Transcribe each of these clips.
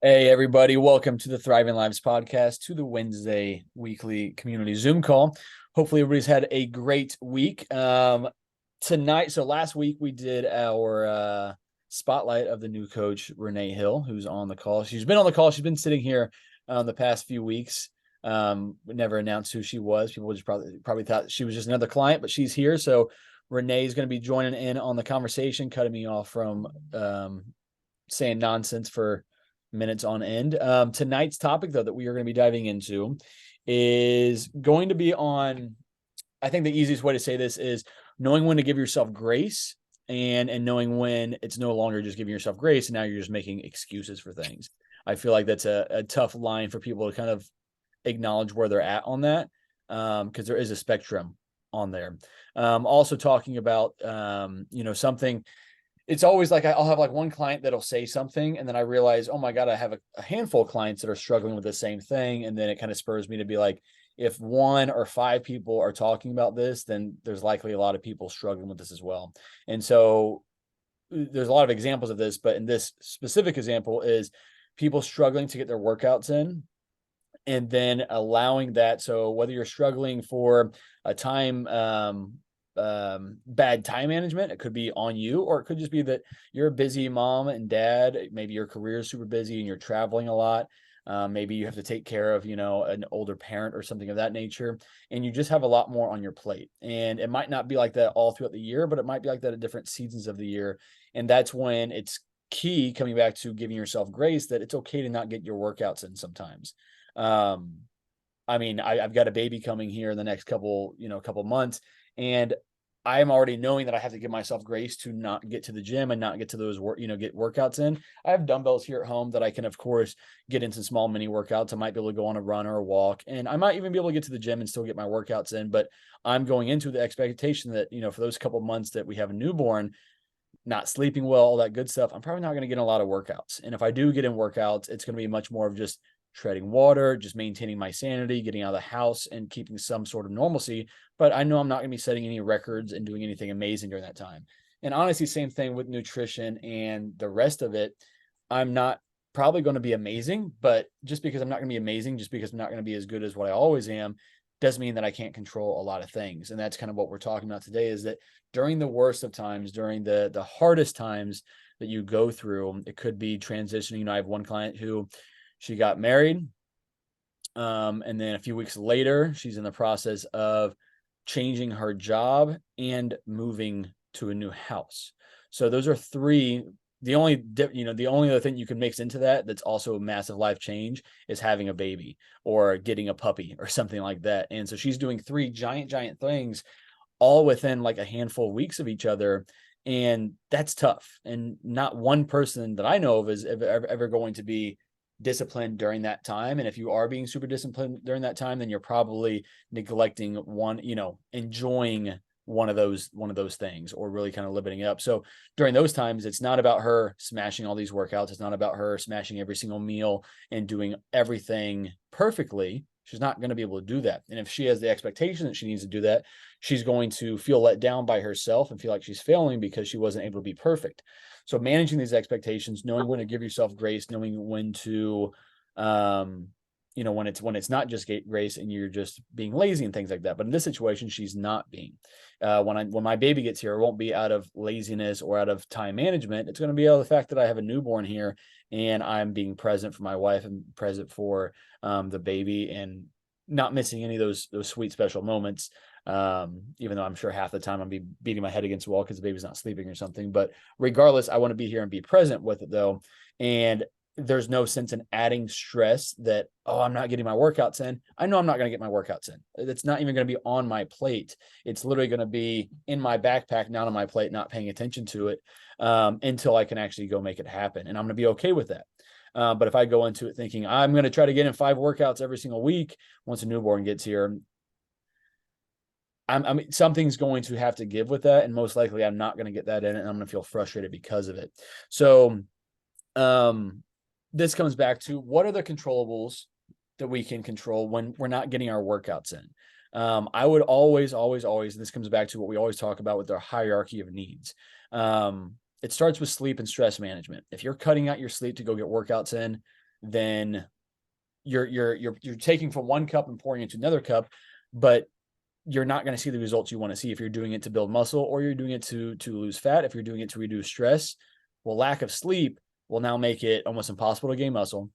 Hey, everybody. Welcome to the Thriving Lives podcast, to the Wednesday weekly community Zoom call. Hopefully, everybody's had a great week. Tonight, so last week we did our spotlight of the new coach, Renee Hill, who's on the call. She's been on the call. She's been sitting here the past few weeks. We never announced who she was. People just probably thought she was just another client, but she's here. So Renee is going to be joining in on the conversation, cutting me off from saying nonsense for minutes on end. Tonight's topic, though, that we are going to be diving into is going to be on, I think the easiest way to say this is knowing when to give yourself grace and knowing when it's no longer just giving yourself grace and now you're just making excuses for things. I feel like that's a tough line for people to kind of acknowledge where they're at on that, because there is a spectrum on there. Also talking about, something. It's always like I'll have like one client that'll say something and then I realize, oh my God, I have a handful of clients that are struggling with the same thing. And then it kind of spurs me to be like, if one or five people are talking about this, then there's likely a lot of people struggling with this as well. And so there's a lot of examples of this, but in this specific example is people struggling to get their workouts in and then allowing that. So whether you're struggling for a time, bad time management, it could be on you, or it could just be that you're a busy mom and dad. Maybe your career is super busy and you're traveling a lot. Maybe you have to take care of, an older parent or something of that nature, and you just have a lot more on your plate. And it might not be like that all throughout the year, but it might be like that at different seasons of the year. And that's when it's key, coming back to giving yourself grace, that it's okay to not get your workouts in sometimes. Um, I've got a baby coming here in the next couple months, and I'm already knowing that I have to give myself grace to not get to the gym and not get to those get workouts in. I have dumbbells here at home that I can, of course, get into small mini workouts. I might be able to go on a run or a walk, and I might even be able to get to the gym and still get my workouts in. But I'm going into the expectation that, for those couple months that we have a newborn, not sleeping well, all that good stuff, I'm probably not going to get in a lot of workouts. And if I do get in workouts, it's going to be much more of just treading water, just maintaining my sanity, getting out of the house and keeping some sort of normalcy. But I know I'm not going to be setting any records and doing anything amazing during that time. And honestly, same thing with nutrition and the rest of it. I'm not probably going to be amazing, but just because I'm not going to be amazing, just because I'm not going to be as good as what I always am, doesn't mean that I can't control a lot of things. And that's kind of what we're talking about today, is that during the worst of times, during the hardest times that you go through, it could be transitioning. I have one client who, she got married. And then a few weeks later, she's in the process of changing her job and moving to a new house. So those are three. The only other thing you can mix into that's also a massive life change is having a baby or getting a puppy or something like that. And so she's doing three giant things all within like a handful of weeks of each other. And that's tough. And not one person that I know of is ever going to be disciplined during that time. And if you are being super disciplined during that time, then you're probably neglecting enjoying one of those things, or really kind of limiting it up. So during those times, it's not about her smashing all these workouts. It's not about her smashing every single meal and doing everything perfectly. She's not going to be able to do that. And if she has the expectation that she needs to do that, she's going to feel let down by herself and feel like she's failing because she wasn't able to be perfect. So managing these expectations, knowing when to give yourself grace, knowing when to, when it's not just grace and you're just being lazy and things like that. But in this situation, she's not being. When my baby gets here, it won't be out of laziness or out of time management. It's going to be out of the fact that I have a newborn here and I'm being present for my wife and present for the baby and not missing any of those sweet special moments. Even though I'm sure half the time I'll be beating my head against the wall because the baby's not sleeping or something. But regardless, I want to be here and be present with it, though. And there's no sense in adding stress that, oh, I'm not getting my workouts in. I know I'm not going to get my workouts in. It's not even going to be on my plate. It's literally going to be in my backpack, not on my plate, not paying attention to it until I can actually go make it happen. And I'm going to be okay with that. But if I go into it thinking I'm going to try to get in 5 workouts every single week, once a newborn gets here, something's going to have to give with that. And most likely I'm not going to get that in, and I'm going to feel frustrated because of it. So, this comes back to, what are the controllables that we can control when we're not getting our workouts in? I would always, this comes back to what we always talk about with our hierarchy of needs. It starts with sleep and stress management. If you're cutting out your sleep to go get workouts in, then you're taking from one cup and pouring into another cup, but you're not going to see the results you want to see if you're doing it to build muscle or you're doing it to lose fat. If you're doing it to reduce stress, well, lack of sleep will now make it almost impossible to gain muscle,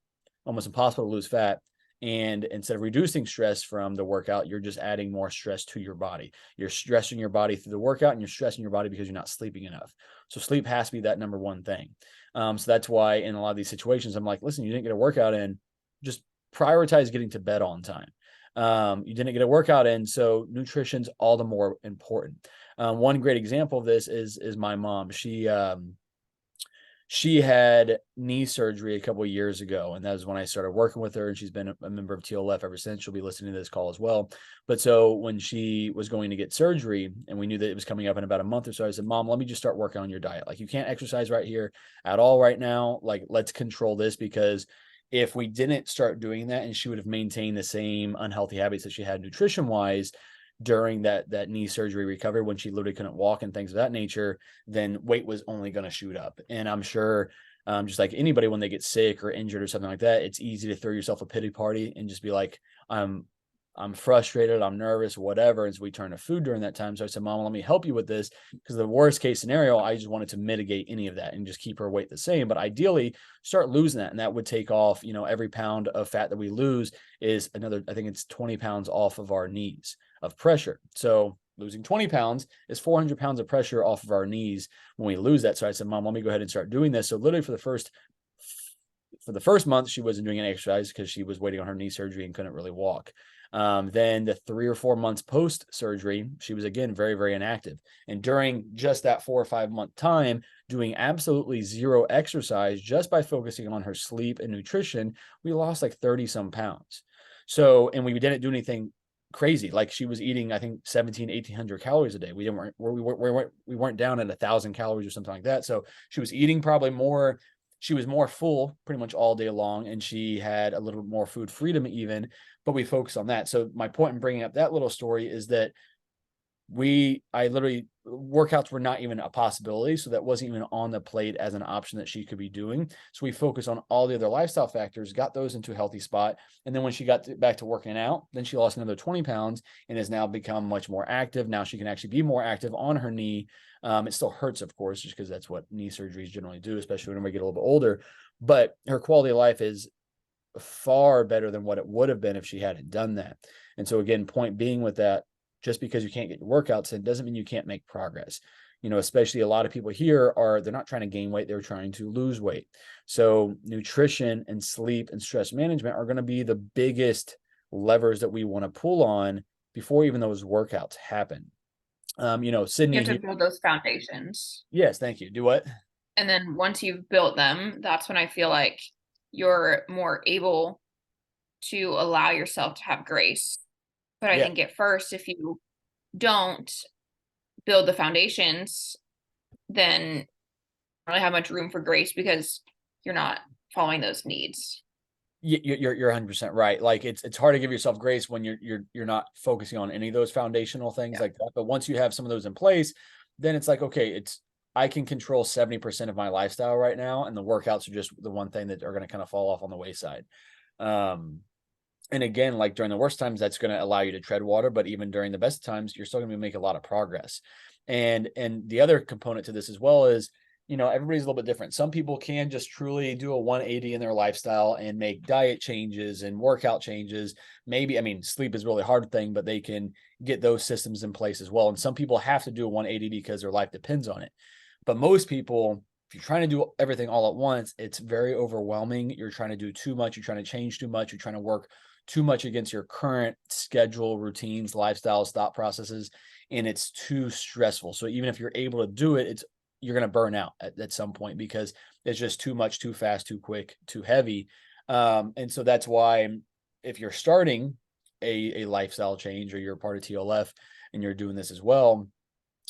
almost impossible to lose fat. And instead of reducing stress from the workout, you're just adding more stress to your body. You're stressing your body through the workout, and you're stressing your body because you're not sleeping enough. So sleep has to be that number one thing. So that's why in a lot of these situations, I'm like, listen, you didn't get a workout in, just prioritize getting to bed on time. You didn't get a workout in, so nutrition's all the more important. One great example of this is my mom. She had knee surgery a couple of years ago, and that was when I started working with her, and she's been a member of TLF ever since. She'll be listening to this call as well. But so when she was going to get surgery and we knew that it was coming up in about a month or so, I said, Mom, let me just start working on your diet. Like, you can't exercise right here at all right now. Like, let's control this, because if we didn't start doing that and she would have maintained the same unhealthy habits that she had nutrition wise during that knee surgery recovery, when she literally couldn't walk and things of that nature, then weight was only going to shoot up. And I'm sure, just like anybody, when they get sick or injured or something like that, it's easy to throw yourself a pity party and just be like, I'm frustrated, I'm nervous, whatever. And so we turn to food during that time. So I said, Mom, let me help you with this, because the worst case scenario, I just wanted to mitigate any of that and just keep her weight the same. But ideally, start losing that. And that would take off, every pound of fat that we lose is another, I think it's 20 pounds off of our knees of pressure. So losing 20 pounds is 400 pounds of pressure off of our knees when we lose that. So I said, Mom, let me go ahead and start doing this. So literally for the first month, she wasn't doing any exercise because she was waiting on her knee surgery and couldn't really walk. Then the 3 or 4 months post surgery, she was again very, very inactive. And during just that 4 or 5 month time, doing absolutely zero exercise, just by focusing on her sleep and nutrition, we lost like 30 some pounds. So, and we didn't do anything crazy. Like, she was eating, I think 1,800 calories a day. We weren't down at 1,000 calories or something like that. So she was eating probably more. She was more full pretty much all day long, and she had a little bit more food freedom even, but we focused on that. So my point in bringing up that little story is that workouts were not even a possibility. So that wasn't even on the plate as an option that she could be doing. So we focused on all the other lifestyle factors, got those into a healthy spot. And then when she got back to working out, then she lost another 20 pounds and has now become much more active. Now she can actually be more active on her knee. It still hurts, of course, just because that's what knee surgeries generally do, especially when we get a little bit older. But her quality of life is far better than what it would have been if she hadn't done that. And so again, point being with that, just because you can't get your workouts in doesn't mean you can't make progress. Especially a lot of people here they're not trying to gain weight, they're trying to lose weight. So nutrition and sleep and stress management are going to be the biggest levers that we want to pull on before even those workouts happen. Sydney, You have to build those foundations. yes, thank you. Do what? And then once you've built them, that's when I feel like you're more able to allow yourself to have grace. But I Yeah. think at first, if you don't build the foundations, then you don't really have much room for grace because you're not following those needs. You're 100% right. Like, it's hard to give yourself grace when you're not focusing on any of those foundational things Yeah. like that. But once you have some of those in place, then it's like, okay, I can control 70% of my lifestyle right now, and the workouts are just the one thing that are going to kind of fall off on the wayside. And again, like during the worst times, that's going to allow you to tread water, but even during the best times, you're still going to make a lot of progress. And the other component to this as well is, everybody's a little bit different. Some people can just truly do a 180 in their lifestyle and make diet changes and workout changes. Maybe, sleep is a really hard thing, but they can get those systems in place as well. And some people have to do a 180 because their life depends on it. But most people, if you're trying to do everything all at once, it's very overwhelming. You're trying to do too much. You're trying to change too much. You're trying to work too much against your current schedule, routines, lifestyles, thought processes, and it's too stressful. So even if you're able to do it, you're going to burn out at some point because it's just too much, too fast, too quick, too heavy. And so that's why if you're starting a lifestyle change, or you're part of TLF and you're doing this as well,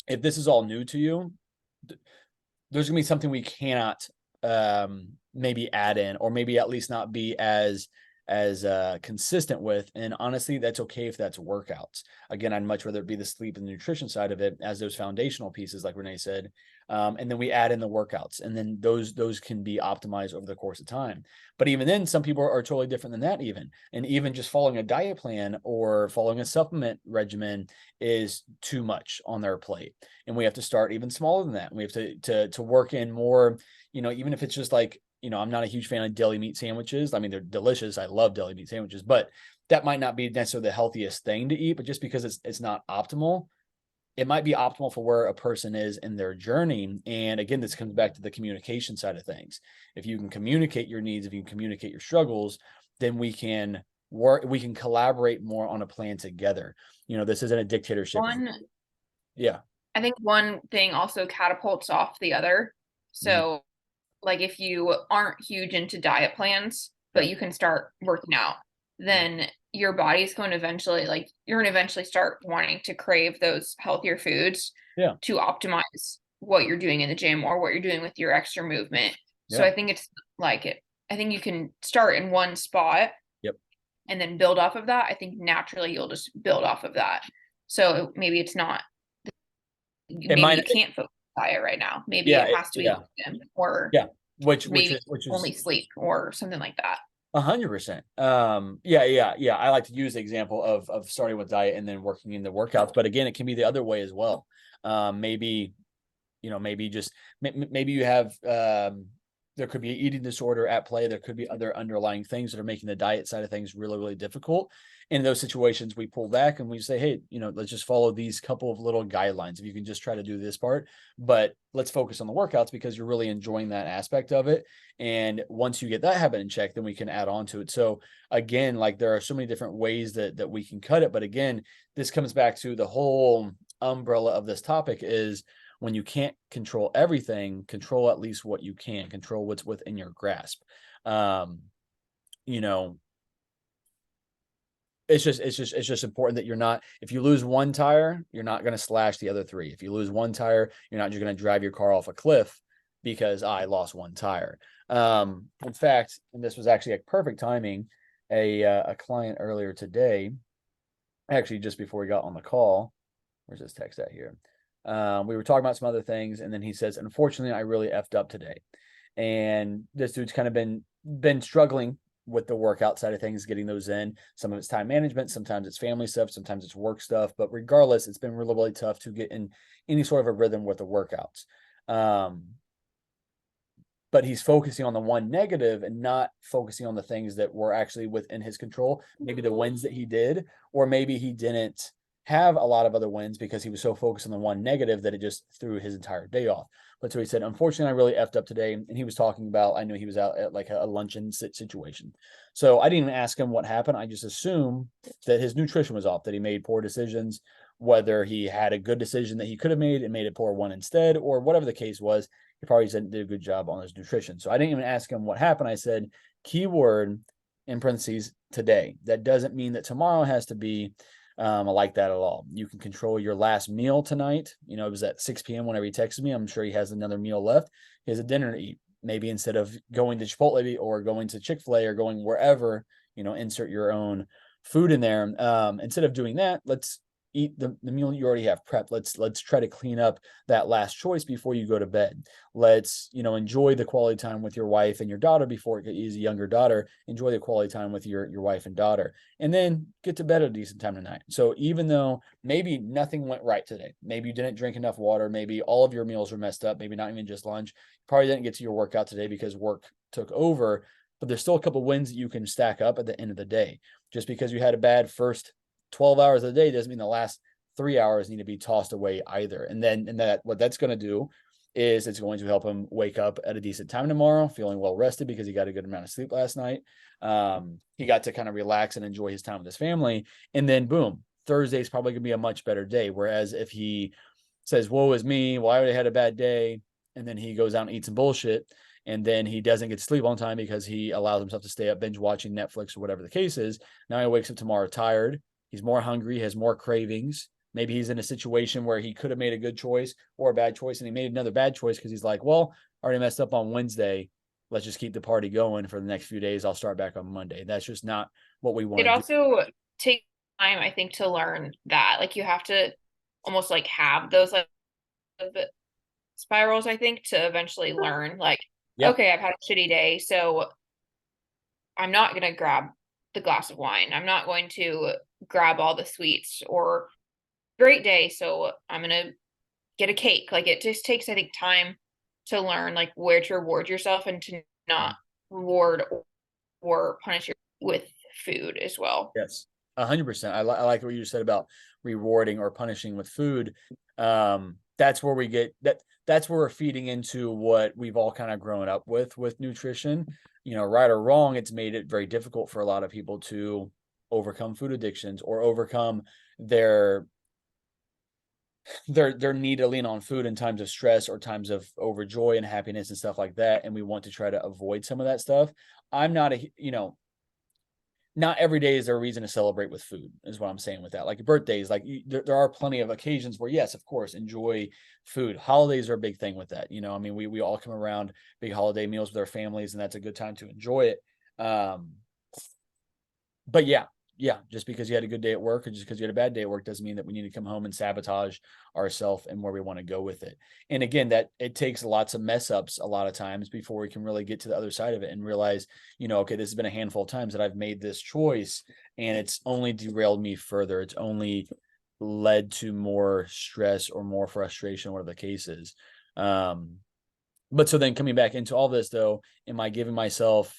if this is all new to you, there's going to be something we cannot maybe add in, or maybe at least not be as consistent with. And honestly, that's okay if that's workouts. Again, I'd much rather it be the sleep and the nutrition side of it as those foundational pieces, like Renee said, And then we add in the workouts, and then those can be optimized over the course of time. But even then, some people are totally different than that even. And even just following a diet plan or following a supplement regimen is too much on their plate. And we have to start even smaller than that. And we have to work in more, even if it's just like, I'm not a huge fan of deli meat sandwiches. I mean, they're delicious. I love deli meat sandwiches, but that might not be necessarily the healthiest thing to eat. But just because it's not optimal, it might be optimal for where a person is in their journey. And again, this comes back to the communication side of things. If you can communicate your needs, if you can communicate your struggles, then we can collaborate more on a plan together. This isn't a dictatorship. Yeah. I think one thing also catapults off the other. Mhm. So, like, if you aren't huge into diet plans, but Yeah. you can start working out, then your body's going to eventually, like, you're going to eventually start wanting to crave those healthier foods Yeah. to optimize what you're doing in the gym or what you're doing with your extra movement. So Yeah. I think it's like it. I think you can start in one spot Yep. and then build off of that. I think naturally you'll just build off of that. So maybe it's not, It maybe might. you can't focus on diet right now. Maybe Yeah. it has to be Yeah. the gym, or Yeah. Which maybe is which is only sleep or something like that. 100%. Yeah, yeah, yeah. I like to use the example of starting with diet and then working in the workouts. But again, it can be the other way as well. Maybe, maybe just maybe you have there could be an eating disorder at play. There could be other underlying things that are making the diet side of things really, really difficult. In those situations, we pull back and we say, hey, let's just follow these couple of little guidelines. If you can just try to do this part, but let's focus on the workouts because you're really enjoying that aspect of it. And once you get that habit in check, then we can add on to it. So again, like there are so many different ways that we can cut it. But again, this comes back to the whole umbrella of this topic is when you can't control everything, control at least what you can, control what's within your grasp. Um, you know, it's just important that you're not, if you lose one tire, you're not going to slash the other three. If you lose one tire, you're not just going to drive your car off a cliff because I lost one tire. In fact, and this was actually a perfect timing, a client earlier today, actually just before we got on the call, where's this text at here? We were talking about some other things, and then he says, "Unfortunately, I really effed up today." And this dude's kind of been struggling with the workout side of things, getting those in. Some of it's time management, sometimes it's family stuff, sometimes it's work stuff. But regardless, it's been really, really tough to get in any sort of a rhythm with the workouts. Um, but he's focusing on the one negative and not focusing on the things that were actually within his control. Maybe the wins that he did, or maybe he didn't have a lot of other wins because he was so focused on the one negative that it just threw his entire day off. But so he said, unfortunately, I really effed up today. And he was talking about, I knew he was out at like a luncheon situation. So I didn't even ask him what happened. I just assumed that his nutrition was off, that he made poor decisions, whether he had a good decision that he could have made and made a poor one instead, or whatever the case was. He probably did a good job on his nutrition. So I didn't even ask him what happened. I said, keyword in parentheses today. That doesn't mean that tomorrow has to be like that at all. You can control your last meal tonight. It was at 6 p.m. whenever he texted me. I'm sure he has another meal left. He has a dinner to eat. Maybe instead of going to Chipotle or going to Chick-fil-A or going wherever, insert your own food in there. Instead of doing that, let's eat the meal you already have prepped. Let's try to clean up that last choice before you go to bed. Let's enjoy the quality time with your wife and your daughter before he's a younger daughter. Enjoy the quality time with your wife and daughter, and then get to bed at a decent time tonight. So even though maybe nothing went right today, maybe you didn't drink enough water, maybe all of your meals were messed up, maybe not even just lunch, probably didn't get to your workout today because work took over, but there's still a couple wins that you can stack up at the end of the day. Just because you had a bad first 12 hours of the day doesn't mean the last 3 hours need to be tossed away either. And that what that's going to do is it's going to help him wake up at a decent time tomorrow, feeling well rested because he got a good amount of sleep last night. He got to kind of relax and enjoy his time with his family. And then boom, Thursday is probably going to be a much better day. Whereas if he says, woe is me, why would I had a bad day? And then he goes out and eats some bullshit. And then he doesn't get to sleep on time because he allows himself to stay up binge watching Netflix or whatever the case is. Now he wakes up tomorrow tired. He's more hungry, has more cravings. Maybe he's in a situation where he could have made a good choice or a bad choice, and he made another bad choice because he's like, well, I already messed up on Wednesday. Let's just keep the party going for the next few days. I'll start back on Monday. That's just not what we want It to do. also takes time, I think, to learn that. Like, you have to almost like have those like spirals, I think, to eventually learn, like, Yeah. okay, I've had a shitty day, so I'm not going to grab the glass of wine. I'm not going to grab all the sweets, or great day, so I'm going to get a cake. Like, it just takes, I think, time to learn like where to reward yourself and to not reward or punish you with food as well. Yes, 100%. I like what you said about rewarding or punishing with food. That's where we get that. That's where we're feeding into what we've all kind of grown up with nutrition. You know, right or wrong, it's made it very difficult for a lot of people to overcome food addictions or overcome their their need to lean on food in times of stress or times of overjoy and happiness and stuff like that. And we want to try to avoid some of that stuff. I'm not a, you know, not every day is there a reason to celebrate with food, is what I'm saying with that. Like birthdays, like there are plenty of occasions where, yes, of course, enjoy food. Holidays are a big thing with that. You know, I mean, we all come around big holiday meals with our families, and that's a good time to enjoy it. Um, but yeah, just because you had a good day at work or just because you had a bad day at work doesn't mean that we need to come home and sabotage ourselves and where we want to go with it. And again, that it takes lots of mess ups a lot of times before we can really get to the other side of it and realize, you know, okay, this has been a handful of times that I've made this choice and it's only derailed me further. It's only led to more stress or more frustration, whatever the case is. But so then coming back into all this though, am I giving myself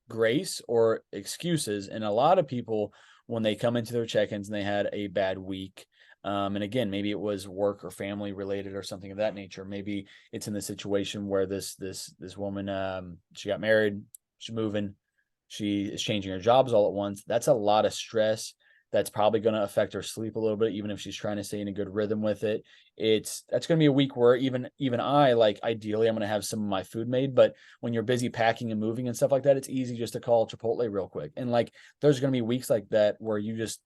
grace or excuses? And a lot of people, when they come into their check-ins and they had a bad week, and again, maybe it was work or family related or something of that nature. Maybe it's in the situation where this woman, she got married, she's moving, she is changing her jobs all at once. That's a lot of stress. That's probably going to affect her sleep a little bit, even if she's trying to stay in a good rhythm with it. That's going to be a week where even I, like, ideally I'm going to have some of my food made, but when you're busy packing and moving and stuff like that, it's easy just to call Chipotle real quick. And like there's going to be weeks like that where you just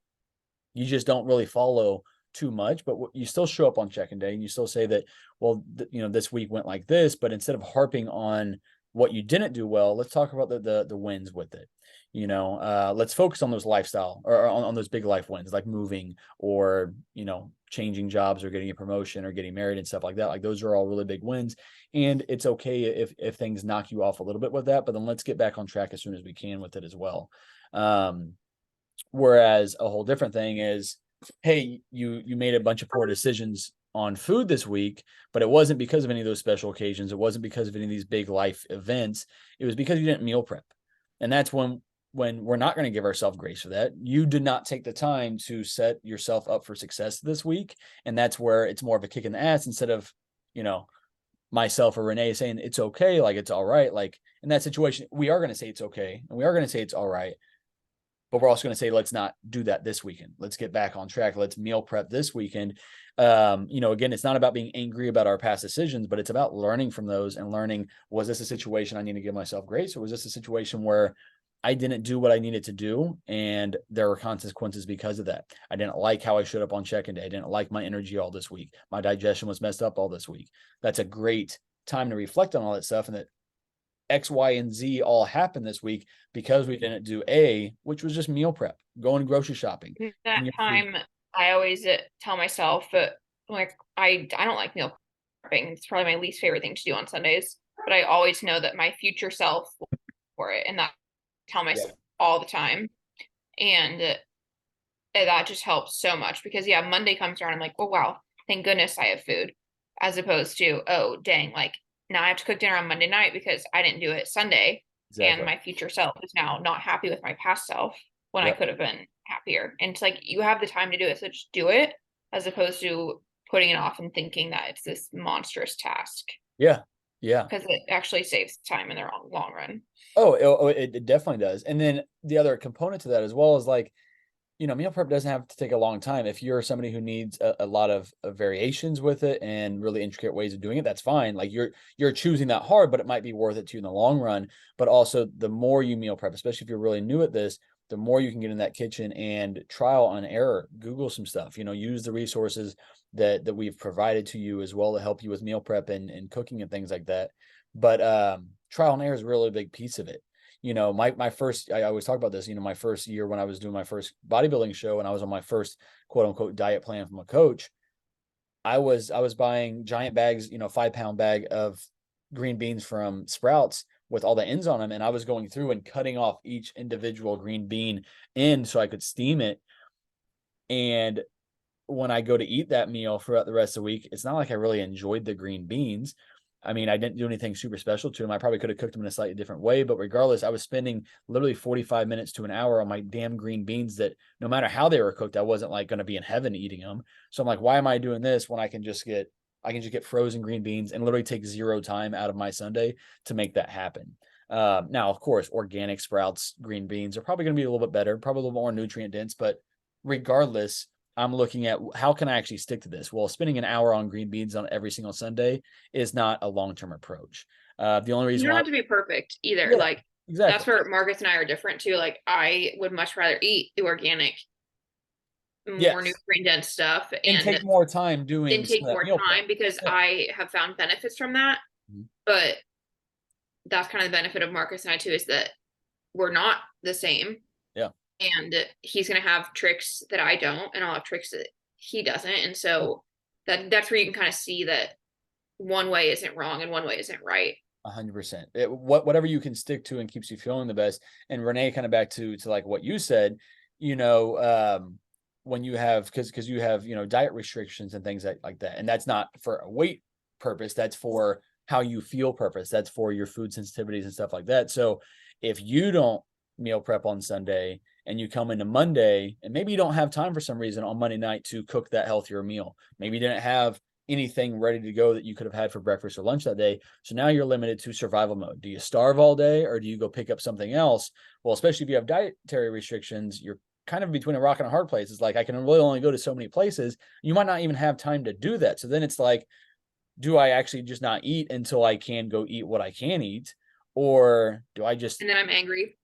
don't really follow too much, but you still show up on check-in day and you still say that, well, you know, this week went like this, but instead of harping on what you didn't do well, let's talk about the wins with it. You know, let's focus on those lifestyle or on those big life wins, like moving or, you know, changing jobs or getting a promotion or getting married and stuff like that. Like those are all really big wins. And it's okay if things knock you off a little bit with that, but then let's get back on track as soon as we can with it as well. Um, Whereas a whole different thing is, hey, you made a bunch of poor decisions on food this week, but it wasn't because of any of those special occasions. It wasn't because of any of these big life events. It was because you didn't meal prep. And that's when we're not going to give ourselves grace for that. You did not take the time to set yourself up for success this week. And that's where it's more of a kick in the ass instead of, you know, myself or Renee saying it's okay, like it's all right. Like in that situation, we are going to say it's okay and we are going to say it's all right, but we're also going to say, let's not do that this weekend. Let's get back on track. Let's meal prep this weekend. You know, again, it's not about being angry about our past decisions, but it's about learning from those and learning, was this a situation I need to give myself grace, or was this a situation where I didn't do what I needed to do and there were consequences because of that? I didn't like how I showed up on check-in day. I didn't like my energy all this week. My digestion was messed up all this week. That's a great time to reflect on all that stuff, and that X, Y, and Z all happened this week because we didn't do A, which was just meal prep, going grocery shopping. That time, I always tell myself that, like, I don't like meal prepping. It's probably my least favorite thing to do on Sundays, but I always know that my future self will for it, and that I tell Yeah, myself all the time. And that just helps so much because, yeah, Monday comes around, I'm like, oh wow, thank goodness I have food, as opposed to, oh dang, like now I have to cook dinner on Monday night because I didn't do it Sunday, and exactly. my future self is now not happy with my past self when I Yep. could have been happier. And it's like, you have the time to do it, so just do it, as opposed to putting it off and thinking that it's this monstrous task, Yeah. Yeah. because it actually saves time in the long run. Oh, it definitely does. And then the other component to that as well is like, you know, meal prep doesn't have to take a long time. If you're somebody who needs a lot of variations with it and really intricate ways of doing it, that's fine. Like you're choosing that hard, but it might be worth it to you in the long run. But also the more you meal prep, especially if you're really new at this, the more you can get in that kitchen and trial and error, Google some stuff, you know, use the resources that we've provided to you as well to help you with meal prep and cooking and things like that. But trial and error is a really big piece of it. You know, my first, I always talk about this, you know, my first year when I was doing my first bodybuilding show and I was on my first quote unquote diet plan from a coach, I was buying giant bags, 5-pound bag of green beans from Sprouts with all the ends on them, and I was going through and cutting off each individual green bean end so I could steam it. And when I go to eat that meal throughout the rest of the week, it's not like I really enjoyed the green beans. I mean, I didn't do anything super special to them. I probably could have cooked them in a slightly different way, but regardless, I was spending literally 45 minutes to an hour on my damn green beans that no matter how they were cooked, I wasn't like going to be in heaven eating them. So I'm like, why am I doing this when I can just get frozen green beans and literally take zero time out of my Sunday to make that happen. Now, of course, organic Sprouts green beans are probably going to be a little bit better, probably a little more nutrient dense, but regardless, I'm looking at how can I actually stick to this? Well, spending an hour on green beans on every single Sunday is not a long-term approach. The only You reason don't why, have to be perfect either. yeah, Like that's exactly, where Marcus and I are different too. Like I would much rather eat the organic, more yes, nutrient dense stuff and and take more time doing some take of that more meal prep. time because Yeah, I have found benefits from that. mhm, But that's kind of the benefit of Marcus and I too is that we're not the same. yeah, And he's gonna have tricks that I don't, and I'll have tricks that he doesn't. And yeah, so that's where you can kind of see that one way isn't wrong and one way isn't right. 100%. Whatever you can stick to and keeps you feeling the best. And Renee, kind of back to like what you said, you know, when you have because you have diet restrictions and things like that, and that's not for a weight purpose. That's for how you feel purpose. That's for your food sensitivities and stuff like that. So if you don't meal prep on Sunday and you come into Monday and maybe you don't have time for some reason on Monday night to cook that healthier meal, maybe you didn't have anything ready to go that you could have had for breakfast or lunch that day. So now you're limited to survival mode. Do you starve all day or do you go pick up something else? Well, especially if you have dietary restrictions, you're kind of between a rock and a hard place. It's like I can really only go to so many places. You might not even have time to do that. So then it's like, do I actually just not eat until I can go eat what I can eat? Or do I just And then I'm angry.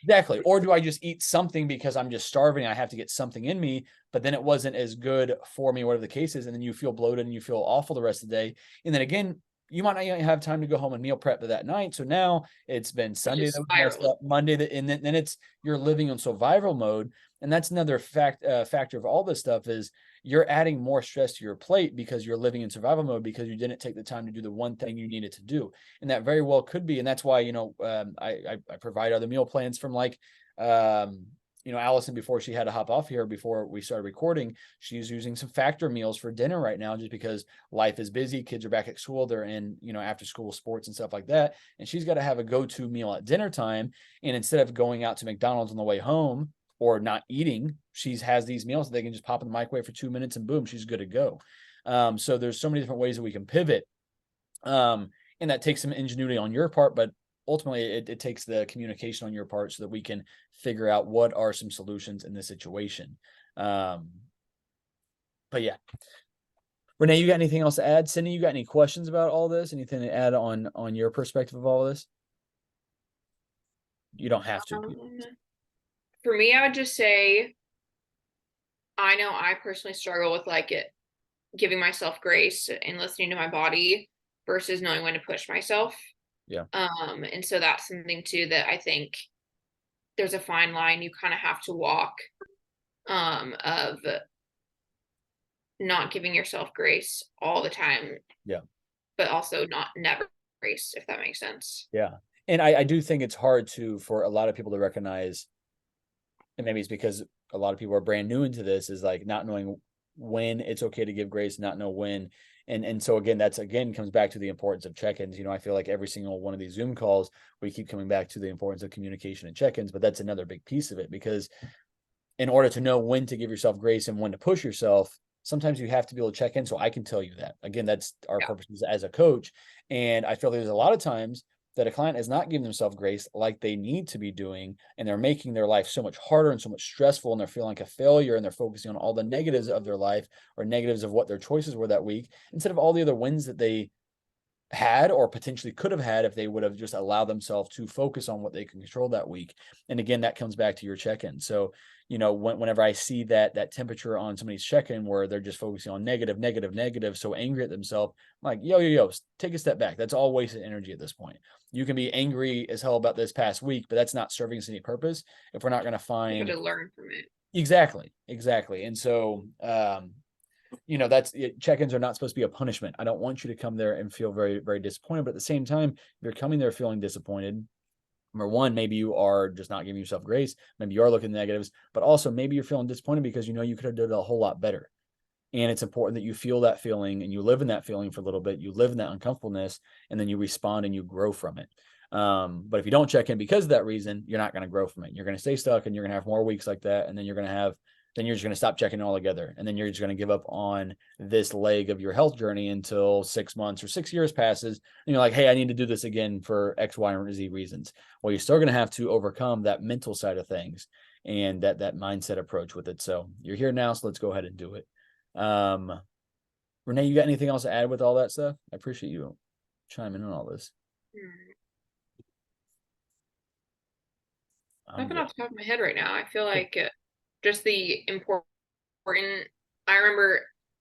exactly. Or do I just eat something because I'm just starving? I have to get something in me, but then it wasn't as good for me, whatever the case is. And then you feel bloated and you feel awful the rest of the day. And then again, you might not even have time to go home and meal prep that night. So now it's been You Sunday just that was messed spiraled. up, Monday that, and then it's you're living on survival mode. And that's another factor of all this stuff is you're adding more stress to your plate because you're living in survival mode because you didn't take the time to do the one thing you needed to do. And that very well could be, and that's why I provide other meal plans from like um, Allison before she had to hop off here before we started recording. She's using some factor meals for dinner right now just because life is busy. Kids are back at school. They're in after school sports and stuff like that, and she's got to have a go-to meal at dinner time. And instead of going out to McDonald's on the way home or not eating, she has these meals that they can just pop in the microwave for 2 minutes and boom, she's good to go. So there's so many different ways that we can pivot. And that takes some ingenuity on your part, but ultimately it takes the communication on your part so that we can figure out what are some solutions in this situation. Um, but yeah, Renee, you got anything else to add? Cindy, you got any questions about all this? Anything to add on your perspective of all this? You don't have to. Um, for me, I would just say I know I personally struggle with like it giving myself grace and listening to my body versus knowing when to push myself. Yeah. And so that's something too that I think there's a fine line you kind of have to walk of not giving yourself grace all the time, Yeah. but also not never grace, if that makes sense. Yeah. And I do think it's hard for a lot of people to recognize, and maybe it's because a lot of people are brand new into this, is like not knowing when it's okay to give grace, not know when. And so again, that's again comes back to the importance of check-ins. I feel like every single one of these Zoom calls, we keep coming back to the importance of communication and check-ins, but that's another big piece of it because in order to know when to give yourself grace and when to push yourself, sometimes you have to be able to check in. So I can tell you that. Again, that's our Yeah. purpose as a coach. And I feel there's a lot of times that a client is not giving themselves grace like they need to be doing, and they're making their life so much harder and so much stressful, and they're feeling like a failure, and they're focusing on all the negatives of their life or negatives of what their choices were that week instead of all the other wins that they had or potentially could have had if they would have just allowed themselves to focus on what they can control that week. And again, that comes back to your check-in. So, whenever I see that temperature on somebody's check-in where they're just focusing on negative, negative, negative, so angry at themselves, I'm like, yo, take a step back. That's all wasted energy at this point. You can be angry as hell about this past week, but that's not serving us any purpose if we're not going to You have find to learn from it. exactly. And so, that's check-ins are not supposed to be a punishment. I don't want you to come there and feel very, very disappointed. But at the same time, if you're coming there feeling disappointed, number one, maybe you are just not giving yourself grace. Maybe you are looking at negatives, but also maybe you're feeling disappointed because you could have done a whole lot better. And it's important that you feel that feeling and you live in that feeling for a little bit. You live in that uncomfortableness, and then you respond and you grow from it. But if you don't check in because of that reason, you're not going to grow from it. You're going to stay stuck, and you're going to have more weeks like that. And then you're just going to stop checking altogether. And then you're just going to give up on this leg of your health journey until 6 months or 6 years passes. And you're like, hey, I need to do this again for X, Y, and Z reasons. Well, you're still going to have to overcome that mental side of things and that mindset approach with it. So you're here now, so let's go ahead and do it. Renee, you got anything else to add with all that stuff? I appreciate you chiming in on all this. Nothing off the top of my head right now. I feel like just the important. I remember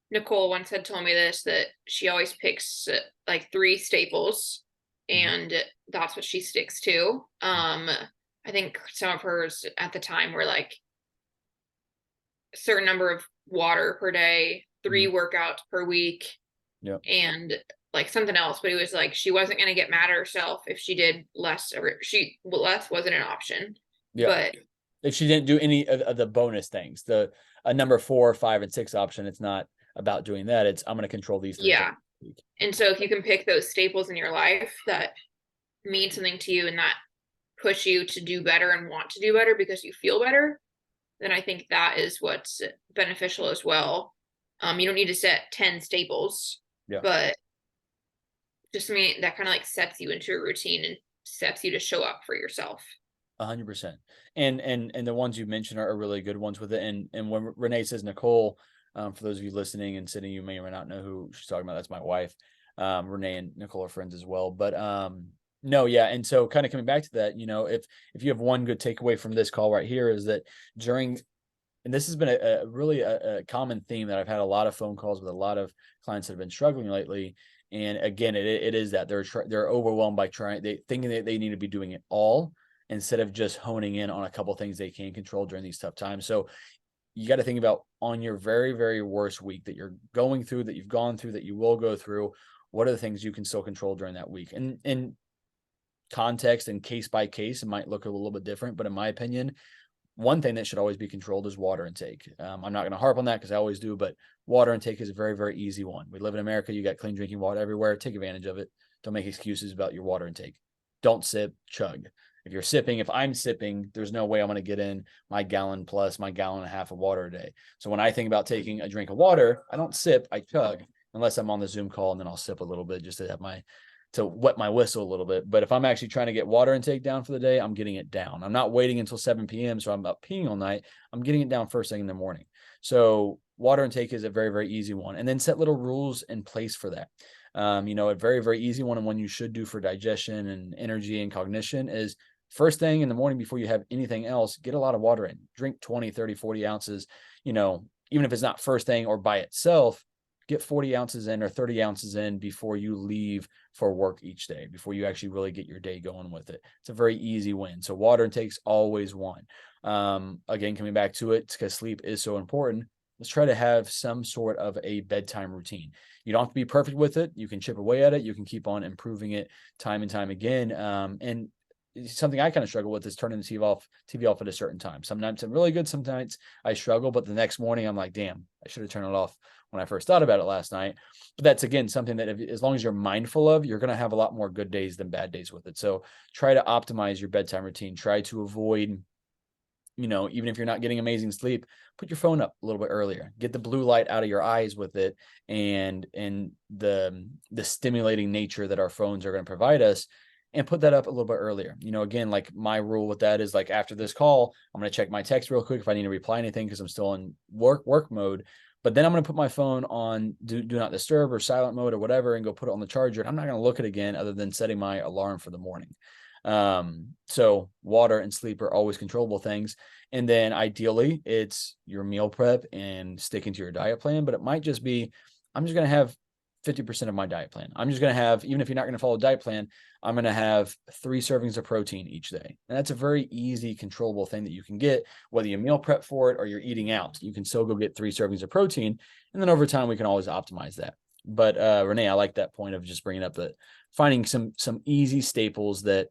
Nicole once had told me this, that she always picks like 3 staples, and that's what she sticks to. I think some of hers at the time were like a certain number of water per day, 3 workouts per week, and like something else. But it was like she wasn't going to get mad at herself if she did less, or less wasn't an option. Yeah. But if she didn't do any of the bonus things, a number 4, 5, and 6 option, it's not about doing that. It's I'm going to control these 3. Yeah. And so if you can pick those staples in your life that mean something to you and that push you to do better and want to do better because you feel better, then I think that is what's beneficial as well. You don't need to set 10 staples, but just something that kind of like sets you into a routine and sets you to show up for yourself. 100%. And the ones you mentioned are really good ones with it. And when Renee says Nicole, for those of you listening and sitting, you may or may not know who she's talking about. That's my wife. Renee and Nicole are friends as well. But no, yeah. And so kind of coming back to that, if you have one good takeaway from this call right here, is that and this has been a really a common theme that I've had a lot of phone calls with a lot of clients that have been struggling lately. And again, it is that they're overwhelmed by thinking that they need to be doing it all, instead of just honing in on a couple of things they can control during these tough times. So you got to think about, on your very, very worst week that you're going through, that you've gone through, that you will go through, what are the things you can still control during that week? And in context and case by case, it might look a little bit different, but in my opinion, one thing that should always be controlled is water intake. I'm not going to harp on that because I always do, but water intake is a very, very easy one. We live in America. You got clean drinking water everywhere. Take advantage of it. Don't make excuses about your water intake. Don't sip, chug. If I'm sipping, there's no way I'm going to get in my gallon plus, my gallon and a half of water a day. So when I think about taking a drink of water, I don't sip, I chug, unless I'm on the Zoom call, and then I'll sip a little bit just to wet my whistle a little bit. But if I'm actually trying to get water intake down for the day, I'm getting it down. I'm not waiting until 7 p.m. So I'm up peeing all night. I'm getting it down first thing in the morning. So water intake is a very, very easy one. And then set little rules in place for that. A very, very easy one, and one you should do for digestion and energy and cognition, is first thing in the morning before you have anything else, get a lot of water in. Drink 20, 30, 40 ounces. Even if it's not first thing or by itself, get 40 ounces in or 30 ounces in before you leave for work each day, before you actually really get your day going with it. It's a very easy win. So water intake's always one. Again, coming back to it, because sleep is so important, let's try to have some sort of a bedtime routine. You don't have to be perfect with it. You can chip away at it. You can keep on improving it time and time again. And something I kind of struggle with is turning the TV off at a certain time. Sometimes I'm really good. Sometimes I struggle, but the next morning I'm like, damn, I should have turned it off when I first thought about it last night. But that's, again, something that as long as you're mindful of, you're going to have a lot more good days than bad days with it. So try to optimize your bedtime routine. Try to avoid, even if you're not getting amazing sleep, put your phone up a little bit earlier, get the blue light out of your eyes with it, and the stimulating nature that our phones are going to provide us, and put that up a little bit earlier. Again, like my rule with that is, like, after this call, I'm going to check my text real quick if I need to reply anything, because I'm still in work mode. But then I'm going to put my phone on do not disturb or silent mode or whatever, and go put it on the charger. And I'm not going to look at it again, other than setting my alarm for the morning. So water and sleep are always controllable things. And then ideally it's your meal prep and sticking to your diet plan, but it might just be, I'm just going to have 50% of my diet plan. I'm just going to have, even if you're not going to follow a diet plan, I'm going to have 3 servings of protein each day. And that's a very easy, controllable thing that you can get, whether you meal prep for it or you're eating out. You can still go get 3 servings of protein. And then over time, we can always optimize that. But Renee, I like that point of just bringing up that finding some easy staples that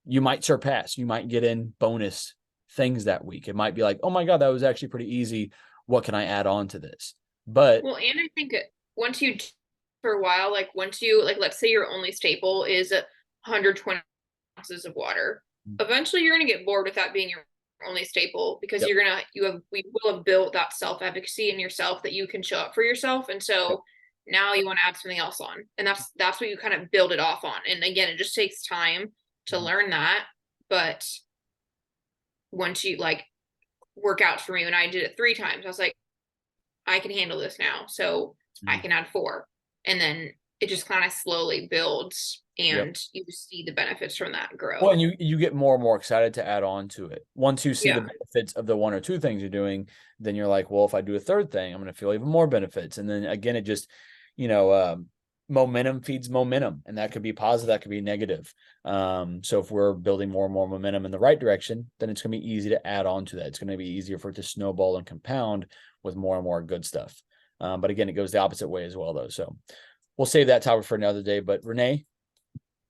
you might surpass. You might get in bonus things that week. It might be like, oh my God, that was actually pretty easy. What can I add on to this? But Well, and I think once you for a while, like once you like, let's say your only staple is 120 ounces of water. Eventually, you're gonna get bored with that being your only staple because yep, we will have built that self efficacy in yourself that you can show up for yourself, and yep, so now you want to add something else on, and that's what you kind of build it off on. And again, it just takes time to learn that, but once you like workouts for me, when I did it 3 times, I was like, I can handle this now. So I can add 4. And then it just kind of slowly builds yep. and you see the benefits from that Well, grow. and you get more and more excited to add on to it. Once you see the Yeah. benefits of the 1 or 2 things you're doing, then you're like, well, if I do a third thing, I'm going to feel even more benefits. And then again, it just, you know, momentum feeds momentum, and that could be positive, that could be negative. So if we're building more and more momentum in the right direction, then it's going to be easy to add on to that. It's going to be easier for it to snowball and compound with more and more good stuff. But again, it goes the opposite way as well, though. So we'll save that topic for another day. But Renee,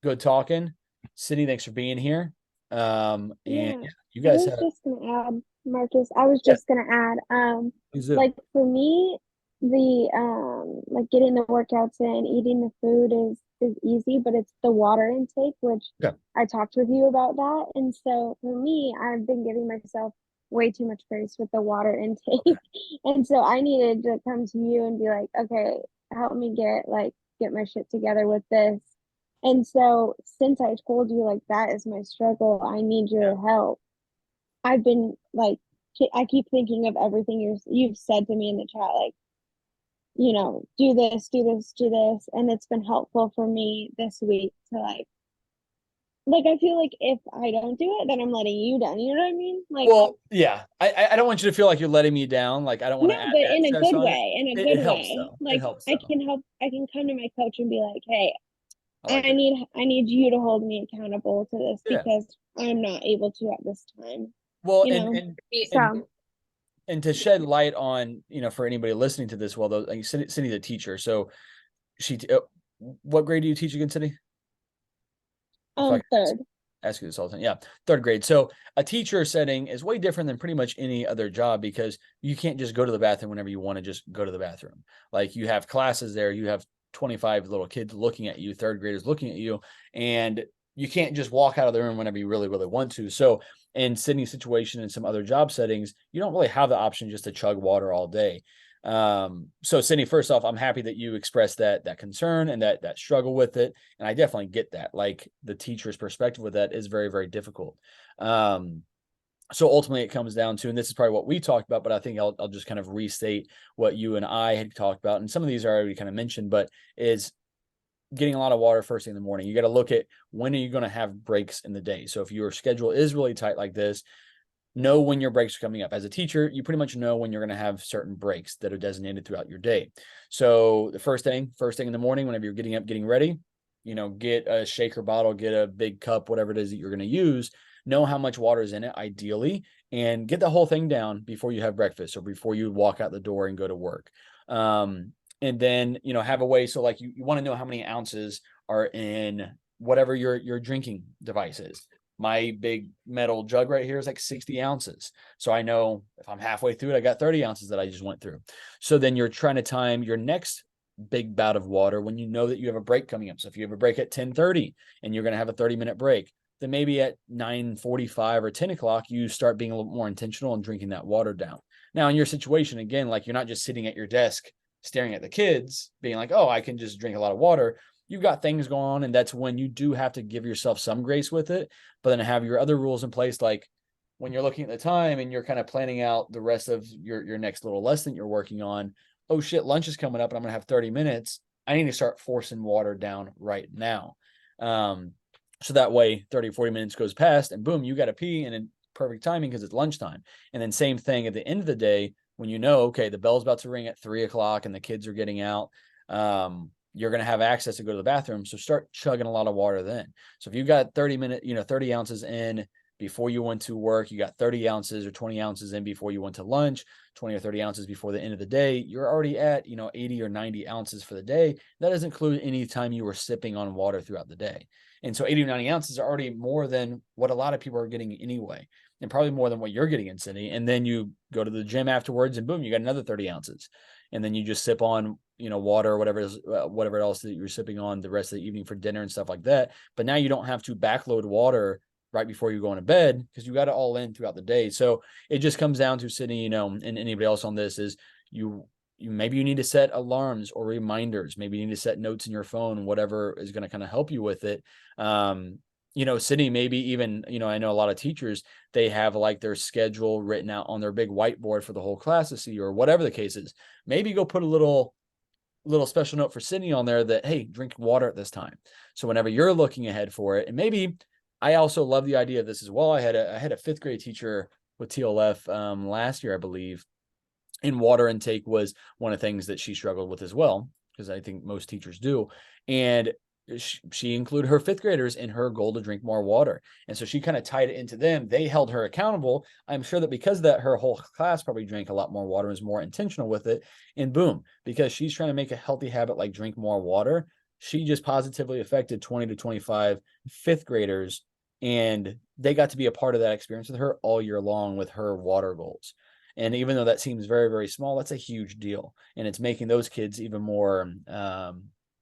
good talking. Sydney, thanks for being here. And Yeah, you I guys was have, just gonna add, Marcus, I was yeah, just gonna add, please do. like for me, the like getting the workouts in, eating the food is easy, but it's the water intake, which Okay. I talked with you about that. And so for me, I've been giving myself way too much grace with the water Okay. intake. And so I needed to come to you and be like, okay, help me get my shit together with this. And so since I told you like that is my struggle, I need Yeah. your help. I've been like I keep thinking of everything you've said to me in the chat, like, do this, do this, do this. And it's been helpful for me this week to like I feel like if I don't do it, then I'm letting you down. You know what I mean? Like, Well, yeah, I don't want you to feel like you're letting me down. Like, I don't want no, to but add in a stress good on it. way, in a It good helps way. though. It Like helps though. I can come to my coach and be like, hey, I like it. I need you to hold me accountable to this Yeah. because I'm not able to at this time. Well, You and know? and and So and to shed light on, for anybody listening to this, well, though, like Cindy's a teacher, so what grade do you teach again, Cindy? I feel like third. ask you this all the time. Yeah, 3rd grade. So a teacher setting is way different than pretty much any other job because you can't just go to the bathroom whenever you want to just go to the bathroom. Like you have classes there, you have 25 little kids looking at you, 3rd graders looking at you, and you can't just walk out of the room whenever you really, really want to. So in Sydney's situation and some other job settings, you don't really have the option just to chug water all day. So Sydney, first off, I'm happy that you expressed that concern and that struggle with it. And I definitely get that. Like the teacher's perspective with that is very, very difficult. So ultimately it comes down to, and this is probably what we talked about, but I think I'll just kind of restate what you and I had talked about. And some of these are already kind of mentioned, but is getting a lot of water first thing in the morning. You got to look at when are you going to have breaks in the day. So if your schedule is really tight like this, know when your breaks are coming up. As a teacher, you pretty much know when you're going to have certain breaks that are designated throughout your day. So the first thing in the morning, whenever you're getting up, getting ready, get a shaker bottle, get a big cup, whatever it is that you're going to use, know how much water is in it, ideally, and get the whole thing down before you have breakfast or before you walk out the door and go to work. And then, have a way. So like you want to know how many ounces are in whatever your drinking device is. My big metal jug right here is like 60 ounces. So I know if I'm halfway through it, I got 30 ounces that I just went through. So then you're trying to time your next big bout of water when you know that you have a break coming up. So if you have a break at 10:30 and you're going to have a 30-minute break, then maybe at 9:45 or 10 o'clock, you start being a little more intentional and drinking that water down. Now, in your situation, again, like you're not just sitting at your desk staring at the kids being like, oh, I can just drink a lot of water. You've got things going on, and that's when you do have to give yourself some grace with it, but then have your other rules in place, like when you're looking at the time and you're kind of planning out the rest of your next little lesson you're working on. Oh shit, lunch is coming up and I'm gonna have 30 minutes. I need to start forcing water down right now. So that way 30, 40 minutes goes past and boom, you got to pee, and in perfect timing because it's lunchtime. And then same thing at the end of the day when okay, the bell's about to ring at 3 o'clock and the kids are getting out. you're going to have access to go to the bathroom. So start chugging a lot of water then. So if you got 30 ounces in before you went to work, you got 30 ounces or 20 ounces in before you went to lunch, 20 or 30 ounces before the end of the day, you're already at, 80 or 90 ounces for the day. That doesn't include any time you were sipping on water throughout the day. And so 80 or 90 ounces are already more than what a lot of people are getting anyway, and probably more than what you're getting in Sydney. And then you go to the gym afterwards and boom, you got another 30 ounces. And then you just sip on, water or whatever else that you're sipping on the rest of the evening for dinner and stuff like that. But now you don't have to backload water right before you go into bed because you got it all in throughout the day. So it just comes down to Sydney, and anybody else on this is you maybe you need to set alarms or reminders. Maybe you need to set notes in your phone, whatever is going to kind of help you with it. Sydney, maybe even, I know a lot of teachers, they have like their schedule written out on their big whiteboard for the whole class to see, or whatever the case is. Maybe go put a little special note for Sydney on there that, hey, drink water at this time. So whenever you're looking ahead for it, and maybe I also love the idea of this as well. I had a fifth grade teacher with TLF last year, I believe, and water intake was one of the things that she struggled with as well, because I think most teachers do. And she included her fifth graders in her goal to drink more water. And so she kind of tied it into them. They held her accountable. I'm sure that because of that, her whole class probably drank a lot more water, was more intentional with it. And boom, because she's trying to make a healthy habit like drink more water, she just positively affected 20 to 25 fifth graders. And they got to be a part of that experience with her all year long with her water goals. And even though that seems very, very small, that's a huge deal. And it's making those kids even more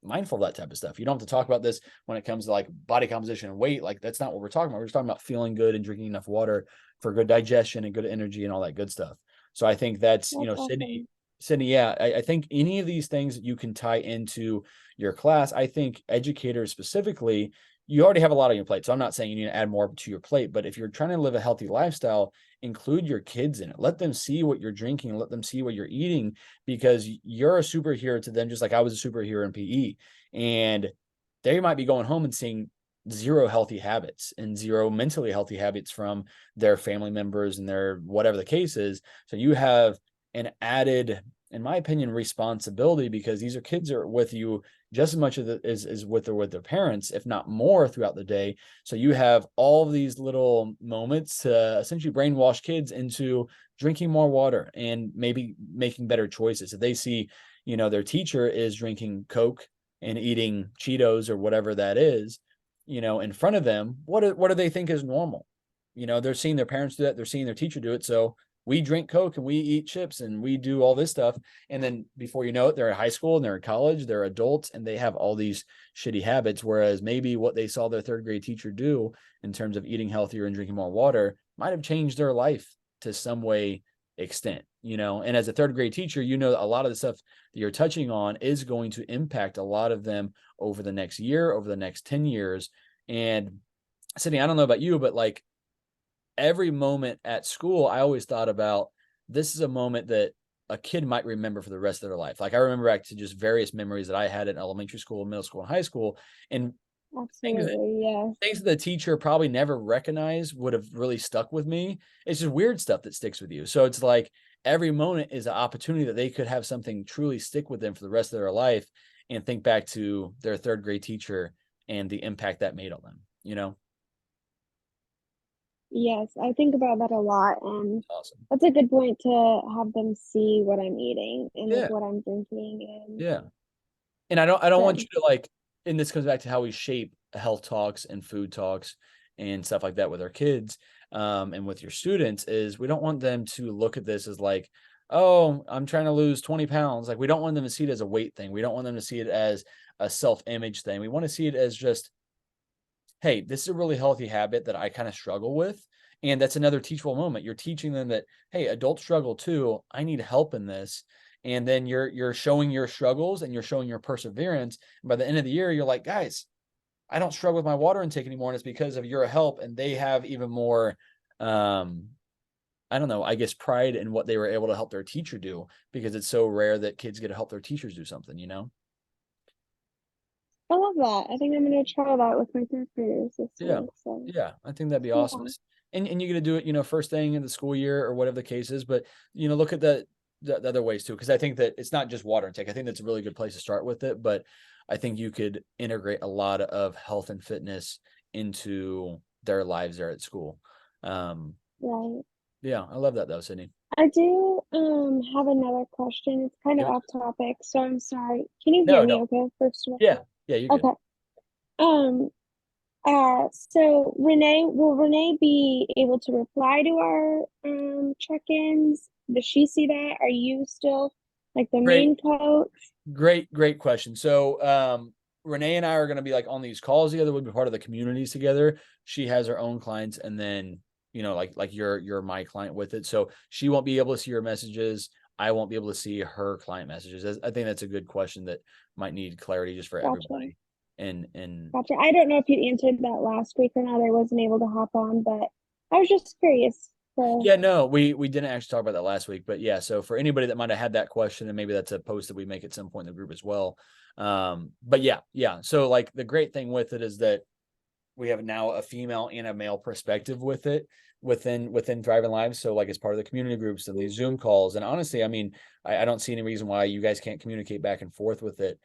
mindful of that type of stuff. You don't have to talk about this when it comes to like body composition and weight. Like that's not what we're talking about. We're just talking about feeling good and drinking enough water for good digestion and good energy and all that good stuff. So I think that's awesome. Sydney, yeah, I think any of these things that you can tie into your class, I think educators specifically, you already have a lot on your plate. So I'm not saying you need to add more to your plate, but if you're trying to live a healthy lifestyle, include your kids in it. Let them see what you're drinking, let them see what you're eating, because you're a superhero to them, just like I was a superhero in PE. And they might be going home and seeing zero healthy habits and zero mentally healthy habits from their family members and their whatever the case is. So you have an added, in my opinion, responsibility, because these are kids that are with you just as much as with their parents, if not more, throughout the day. So you have all of these little moments to essentially brainwash kids into drinking more water and maybe making better choices. If they see, their teacher is drinking Coke and eating Cheetos or whatever that is, in front of them, what do they think is normal? They're seeing their parents do that. They're seeing their teacher do it. So we drink Coke and we eat chips and we do all this stuff. And then before you know it, they're in high school and they're in college, they're adults, and they have all these shitty habits. Whereas maybe what they saw their third grade teacher do in terms of eating healthier and drinking more water might have changed their life to some way extent, and as a third grade teacher, a lot of the stuff that you're touching on is going to impact a lot of them over the next year, over the next 10 years. And Sydney, I don't know about you, but like, every moment at school, I always thought about, this is a moment that a kid might remember for the rest of their life. Like I remember back to just various memories that I had in elementary school, middle school, and high school, and Absolutely, yes. things that the teacher probably never recognized would have really stuck with me. It's just weird stuff that sticks with you. So it's like every moment is an opportunity that they could have something truly stick with them for the rest of their life, and think back to their third grade teacher and the impact that made on them. Yes, I think about that a lot, and Awesome. that's a good point to have them see what I'm eating and like Yeah. what I'm drinking and Yeah. And I don't want good. you to like, and this comes back to how we shape health talks and food talks and stuff like that with our kids, and with your students, is we don't want them to look at this as like, oh, I'm trying to lose 20 pounds. Like we don't want them to see it as a weight thing. We don't want them to see it as a self-image thing. We want to see it as just, hey, this is a really healthy habit that I kind of struggle with. And that's another teachable moment. You're teaching them that, hey, adults struggle too. I need help in this. And then you're showing your struggles and you're showing your perseverance. And by the end of the year, you're like, guys, I don't struggle with my water intake anymore. And it's because of your help. And they have even more, I don't know, I guess pride in what they were able to help their teacher do, because it's so rare that kids get to help their teachers do something. I love that. I think I'm gonna try that with my third graders this Yeah. week. So Yeah. I think that'd be awesome. yeah. And you're gonna do it, first thing in the school year or whatever the case is. But look at the other ways too, because I think that it's not just water intake. I think that's a really good place to start with it. But I think you could integrate a lot of health and fitness into their lives there at school. Right. Yeah, I love that though, Sydney. I do have another question. It's kind of Good. off topic, so I'm sorry. Can you hear No, me no. okay, first of Yeah. Yeah, you're all? good. Okay. Um, so will Renee be able to reply to our check-ins? Does she see that? Are you still like the Great. main coach? Great question. So Renee and I are going to be like on these calls together. We'll be part of the communities together. She has her own clients, and then like you're my client with it. So she won't be able to see your messages. I won't be able to see her client messages. I think that's a good question that might need clarity just for Gotcha. everybody. And Gotcha. I don't know if you answered that last week or not. I wasn't able to hop on, but I was just curious. So yeah, no, we didn't actually talk about that last week, but yeah. So for anybody that might have had that question, and maybe that's a post that we make at some point in the group as well. But yeah. So like the great thing with it is that we have now a female and a male perspective with it within Thriving Lives. So like as part of the community groups and these Zoom calls. And honestly, I mean, I don't see any reason why you guys can't communicate back and forth with it.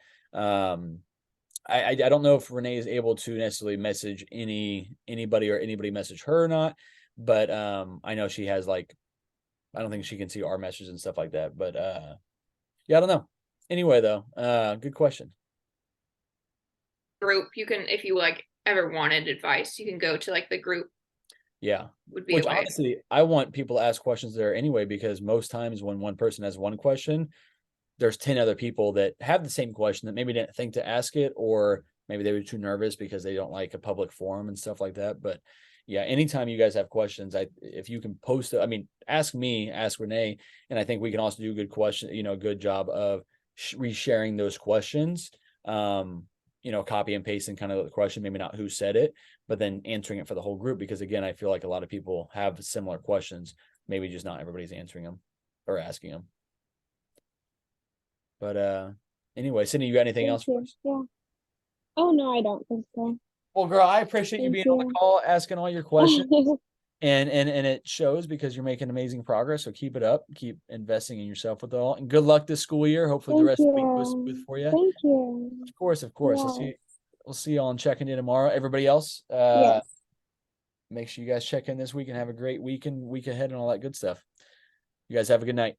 I don't know if Renee is able to necessarily message anybody or anybody message her or not, but I know she has like I don't think she can see our messages and stuff like that. But yeah, I don't know. Anyway, though, good question. Group, you can, if you like ever wanted advice, you can go to like the group, Yeah. would be a Which way. honestly, I want people to ask questions there anyway, because most times when one person has one question, there's 10 other people that have the same question that maybe didn't think to ask it, or maybe they were too nervous because they don't like a public forum and stuff like that. But yeah, anytime you guys have questions, if you can post it, I mean, ask me, ask Renee, and I think we can also do a good question, good job of resharing those questions. Copy and pasting kind of the question, maybe not who said it, but then answering it for the whole group. Because again, I feel like a lot of people have similar questions, maybe just not everybody's answering them or asking them. But anyway, Sydney, you got anything thank else for you. us? Yeah. Oh no, I don't think so. Well, girl, I appreciate you Thank being on the you. call, asking all your questions, and it shows because you're making amazing progress. So keep it up, keep investing in yourself with it all, and good luck this school year. Hopefully, the Thank rest of the week was smooth you. for you. Thank you. Of course, of course. Yes. We'll see you all on checking in tomorrow. Everybody else, Yes. make sure you guys check in this week and have a great week and week ahead and all that good stuff. You guys have a good night.